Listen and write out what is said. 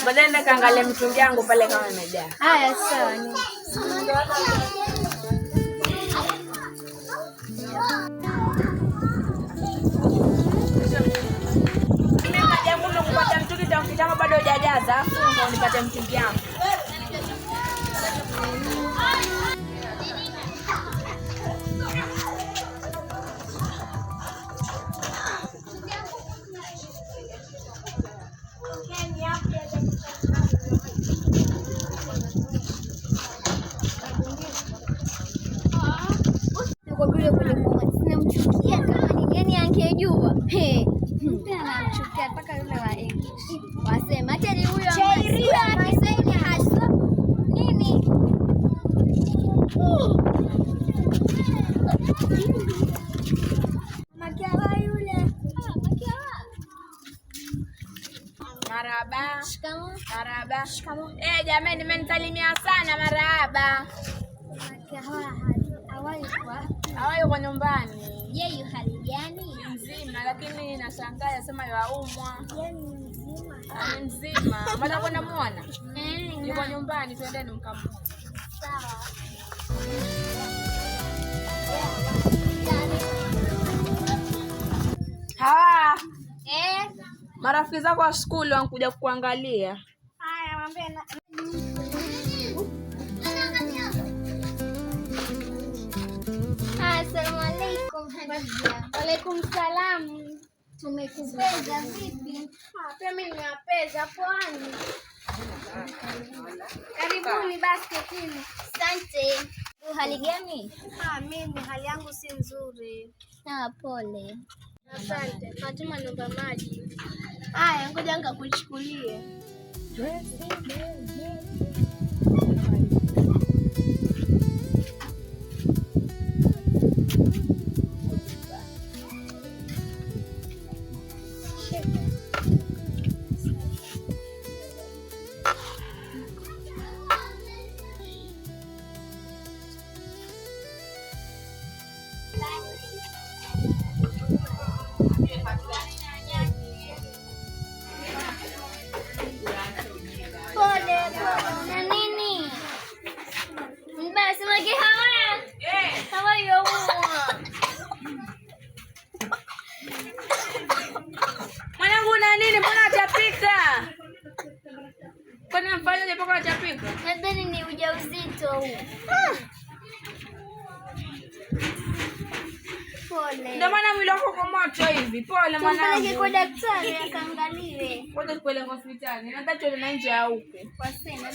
Baadaye kaangalia mitungi yangu pale kama imejaa. Haya sawa. Kupata mtungi tangu bado hujajaza, ndio nipate mtungi yangu. Kwa vile sinamchukia kama ningeni angejua. Anamchukia mpaka yule wa English. Wasema hata ni huyo Kiswahili hasa nini? Makiawa yule. Makiawa. Marahaba. Shikamoo. Marahaba. Shikamoo. Jamani nimenisalimia sana marahaba. Makiawa Hawa yuko nyumbani. Je, yu hali gani? Mzima, lakini nashangaa yasema yaumwa. Mzima. Mzima. Mbona kwenda muona? Yuko nyumbani, twendeni mkamuone. Sawa. Hawa. Marafiki zako wa shule wanakuja kukuangalia. Haya, mwambie na Assalamu alaikum. Walaikum salam. Tumekupeza vipi? Pia mimi nimewapeza pwani. Karibuni basketini. Asante. Hali gani? Mimi hali yangu si nzuri. Pole. Asante. Fatuma naomba maji. Haya, ngoja nikakuchukulie. Mwanangu una nini? Mbona hajapika? Kwani mfanyaje mpaka hajapika? Nadhani ni ujauzito huu. Pole. Ndio maana mwili wako uko moto hivi. Pole mwanangu. Tumpeleke kwa daktari akaangaliwe. Ngoja tupeleke hospitali. Nataka tuende nje ya huko. Kwa sema